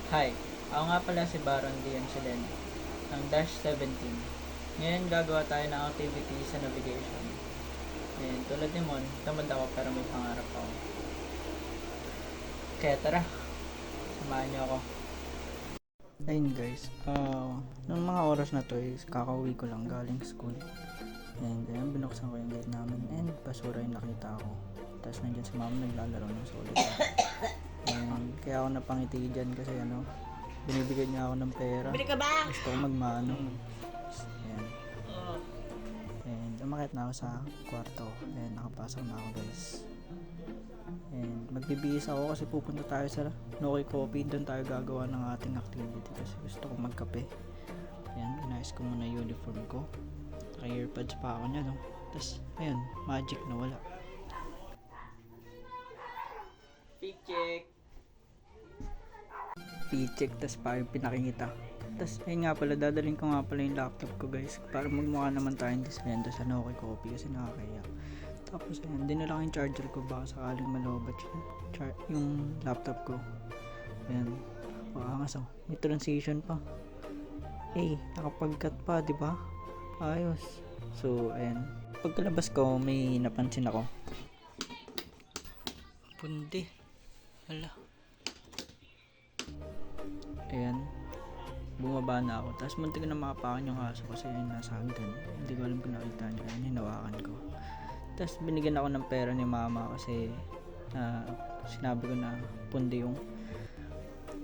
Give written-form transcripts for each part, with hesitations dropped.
Hi, ako nga pala si Baron Dian ng Dash 17. Ngayon gagawa tayo ng activity sa navigation. And tulad ni Mon, tamad ako pero may pangarap ako. Kaya tara, samahan niyo ako. Ayun guys, nung mga oras na to is kakauwi ko lang galing school. And ayun, binuksan ko yung gate namin and basura yung nakita ko. Tapos nandiyan si mama naglalaro ng solitaire. And kaya ako napangiti dyan kasi binibigyan niya ako ng pera. Bili ka ba? Gusto ko magmano. Ayan. And umakit na ako sa kwarto. And nakapasok na ako guys. And magbibihis ako kasi pupunta tayo sa Noki Coffee. Doon tayo gagawa ng ating activity kasi gusto ko magkape. Ayan, inayos ko muna yung uniform ko. Naka-earpods pa ako niya, no? Tapos, ayun, magic na wala. P-check, tas pa yung pinakikita. Tas ayun nga pala, dadalhin ko nga pala yung laptop ko guys para magmukha naman tayong display sa Noki Coffee kasi nakakaya. Tapos ayun, dinala ko yung charger ko baka sakaling malobat yung laptop ko. Ayan, angas may transition pa. Nakapag-cut pa, diba? Ayos. So ayan, pagkalabas ko may napansin ako. Pundi. Hala. Ayan, bumaba na ako. Tapos muntik na makapakan yung aso kasi yun nasa hagdan. Hindi ko alam kung nakita niyo. Ayan, hinawakan ko. Tapos binigyan ako ng pera ni mama kasi sinabi ko na pundi yung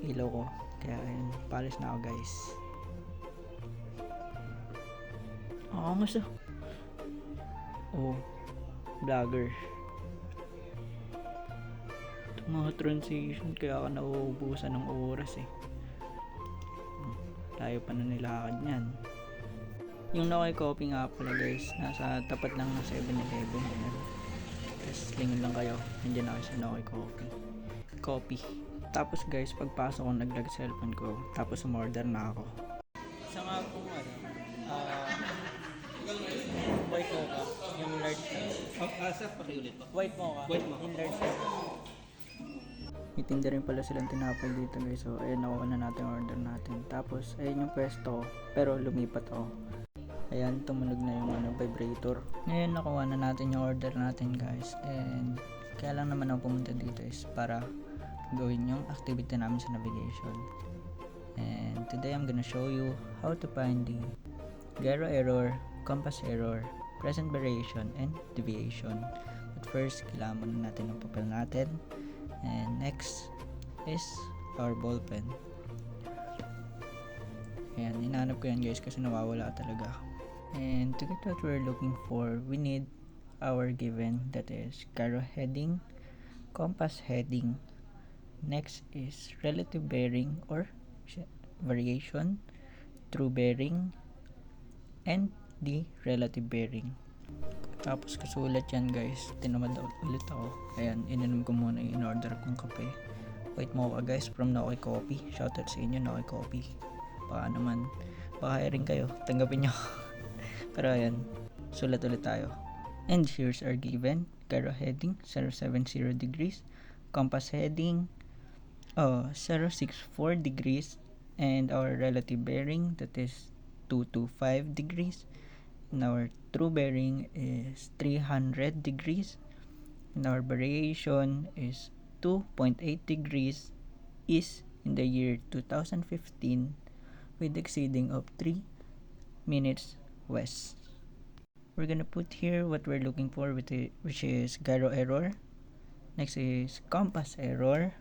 ilaw ko. Kaya ayun, palis na ako guys. Mas vlogger. Itong mga transition kaya ako nauubusan ng oras tayo pa na nilakad niyan. Yung Noki Coffee nga pala guys, nasa tapat lang ng 7-Eleven. Tapos lingon lang kayo, nandiyan ako sa Noki Coffee. Tapos guys, pagpasok ko naglag cellphone ko, tapos umorder na ako. Isa nga pong white mocha, yung large size. Sir, pakiulit pa. White mocha, in large size. May tinda rin pala silang tinapay dito guys. So ayun, nakuha na natin order natin. Tapos ayun yung pwesto, pero lumipat ako. Ayan, tumunog na yung vibrator. Ngayon nakuha na natin yung order natin guys. And kaya lang naman ako pumunta dito is para gawin yung activity namin sa navigation. And today I'm gonna show you how to find the gyro error, compass error, present variation, and deviation. But first, kailangan muna natin yung papel natin. And next is our ball pen. Ayan, hinahanap ko yan guys kasi nawawala talaga. And to get what we're looking for, we need our given, that is gyro heading, compass heading. Next is relative bearing or variation, true bearing, and the relative bearing. Tapos kasulat yan guys, tinamad ulit ako. Ayan, ininom ko muna yung in-order kong kape. White mocha guys from Noki Coffee. Shoutout sa inyo Noki Coffee. Baka naman, baka rin kayo, tanggapin nyo. Pero ayan, sulat ulit tayo. And here's our given. Gyro heading 070 degrees, compass heading 064 degrees, and our relative bearing, that is 225 degrees. And our true bearing is 300 degrees, and our variation is 2.8 degrees, is in the year 2015 with exceeding of 3 minutes west. We're gonna put here what we're looking for, which is gyro error. Next is compass error,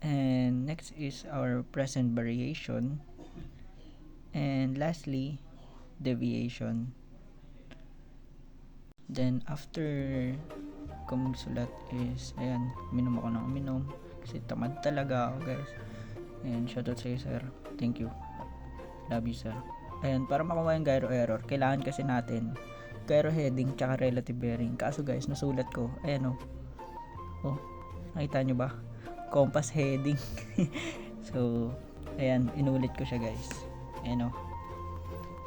and next is our present variation, and lastly deviation. Then after ko magsulat is ayan, minom ako ng uminom kasi tamad talaga ako guys. And shoutout sa iyo sir, thank you, love you sir. Ayan, para makuha yung gyro error kailangan kasi natin gyro heading tsaka relative bearing. Kaso guys, nasulat ko ayan nakita nyo ba, compass heading. So ayan, inulit ko siya guys. Ayan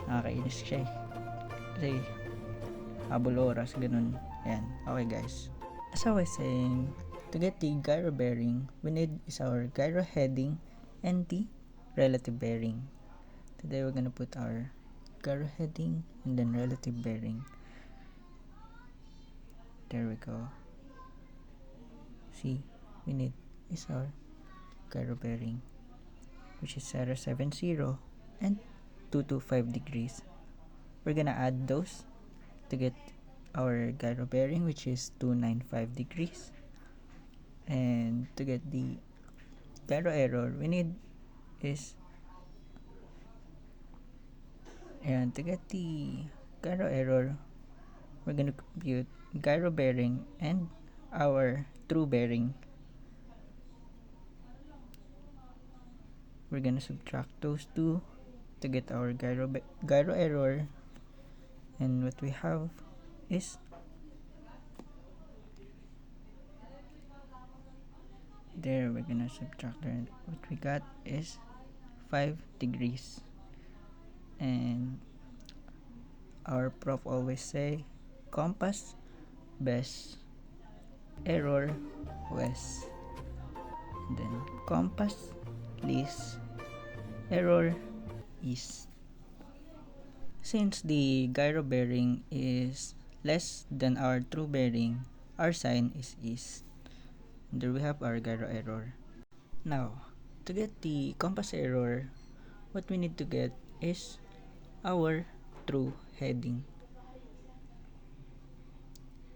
nakakainis siya kasi habol oras, ganun. Ayan, okay guys. As I was saying, to get the gyro bearing, we need is our gyro heading and the relative bearing. Today we're gonna put our gyro heading and then relative bearing. There we go. See, we need is our gyro bearing, which is 070 and 225 degrees. We're gonna add those to get our gyro bearing, which is 295 degrees. And to get the gyro error, we need is, and to get the gyro error, we're gonna compute gyro bearing and our true bearing. We're gonna subtract those two to get our gyro error, and what we have is there. We're gonna subtract there. What we got is 5 degrees, and our prof always say compass best, error west, then compass least, error east. Since the gyro bearing is less than our true bearing, our sign is east. And there we have our gyro error. Now, to get the compass error, what we need to get is our true heading.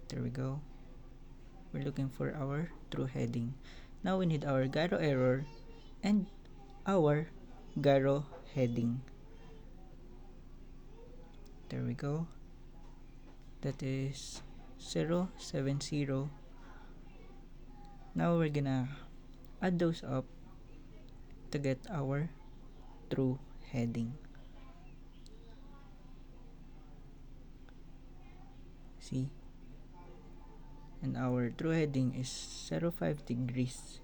There we go. We're looking for our true heading. Now we need our gyro error and our gyro heading. There we go. That is 070. Now we're gonna add those up to get our true heading. See? And our true heading is 05 degrees.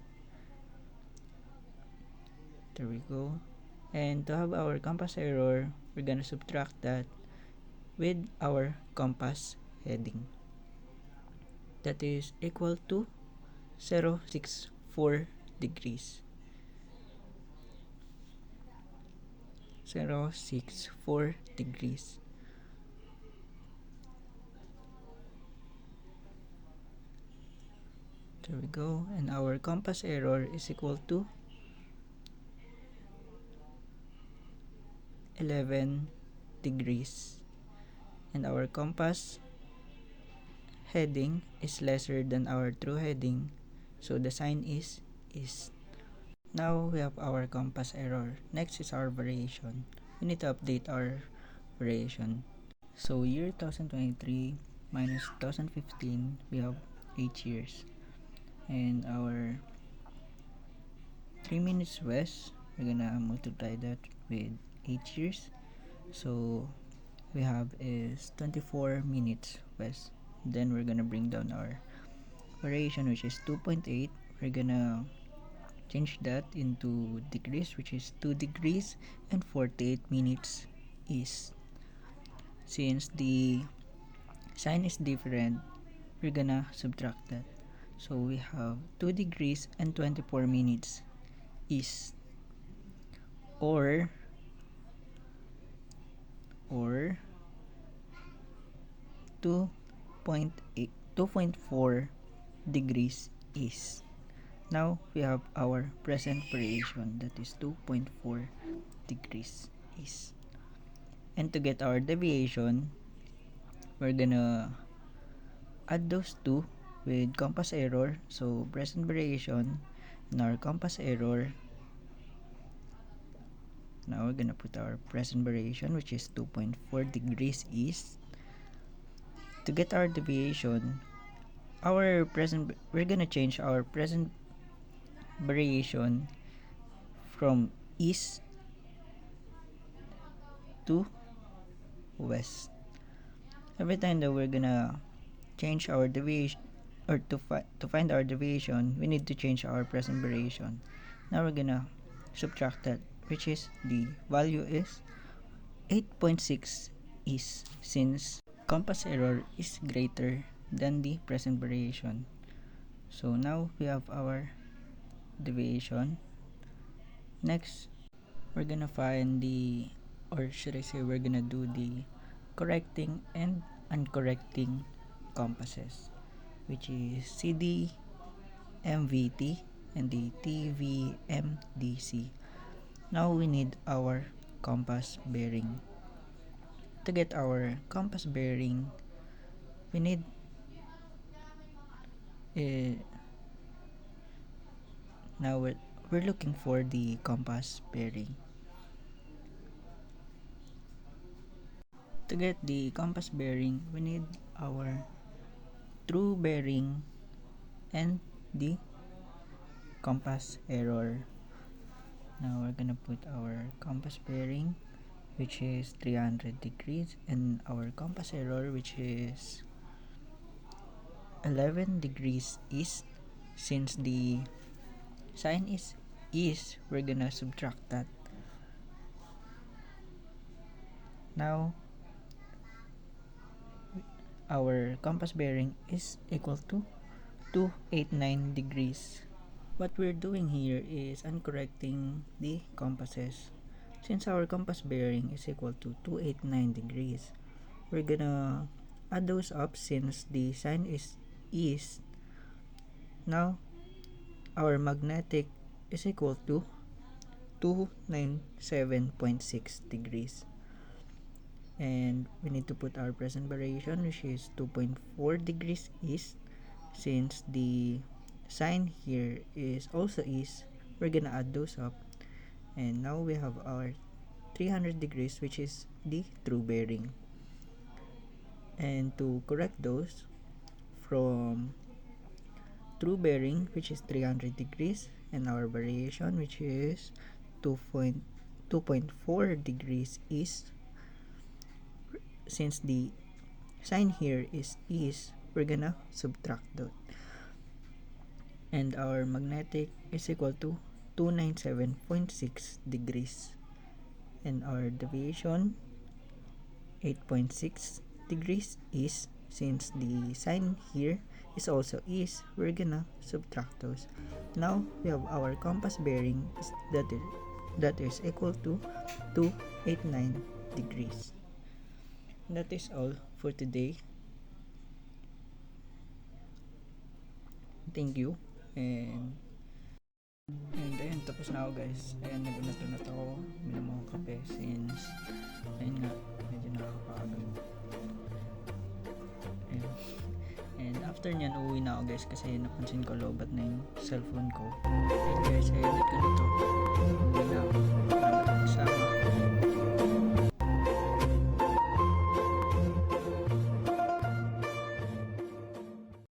There we go. And to have our compass error, we're gonna subtract that with our compass heading. That is equal to 064 degrees. 064 degrees. There we go. And our compass error is equal to 11 degrees. And our compass heading is lesser than our true heading, so the sign is east. Now we have our compass error. Next is our variation. We need to update our variation. So year 2023 minus 2015, we have 8 years. And our 3 minutes west, we're gonna multiply that with 8 years. So we have is 24 minutes west. Then we're gonna bring down our variation, which is 2.8. We're gonna change that into degrees, which is 2 degrees and 48 minutes east. Since the sign is different, we're gonna subtract that. So we have 2 degrees and 24 minutes east, or 2.4 degrees east. Now we have our present variation, that is 2.4 degrees east. And to get our deviation, we're gonna add those two with compass error. So present variation and our compass error. Now we're gonna put our present variation, which is 2.4 degrees east. To get our deviation, we're gonna change our present variation from east to west. Every time that we're gonna change our deviation, or to find our deviation, we need to change our present variation. Now we're gonna subtract that, which is the value is 8.6 east, since compass error is greater than the present variation. So now we have our deviation, Next, we're gonna find the, or should I say, we're gonna do the correcting and uncorrecting compasses, which is CD, MVT, and the TVMDC. Now we need our compass bearing. To get our compass bearing, we need now we're looking for the compass bearing. To get the compass bearing, we need our true bearing and the compass error. Now we're gonna put our compass bearing, which is 300 degrees, and our compass error, which is 11 degrees east. Since the sign is east, we're gonna subtract that. Now our compass bearing is equal to 289 degrees. What we're doing here is uncorrecting the compasses. Since our compass bearing is equal to 289 degrees, we're gonna add those up since the sign is east. Now our magnetic is equal to 297.6 degrees. And we need to put our present variation, which is 2.4 degrees east. Since the sign here is also east, we're gonna add those up, and now we have our 300 degrees, which is the true bearing. And to correct those, from true bearing, which is 300 degrees, and our variation, which is 2.4 degrees east, since the sign here is east, we're gonna subtract that, and our magnetic is equal to 297.6 degrees, and our deviation 8.6 degrees east. Since the sign here is also east, we're gonna subtract those. Now we have our compass bearing that is equal to 289 degrees. That is all for today. Thank you. And ayun, tapos na ako guys. Ayan, nagunat-unat ako. Minom ako kape since ayun nga, medyo nakakapagod. And after nyan, uwi na ako guys kasi napansin ko lobat na yung cellphone ko. And guys, I edit ko na to.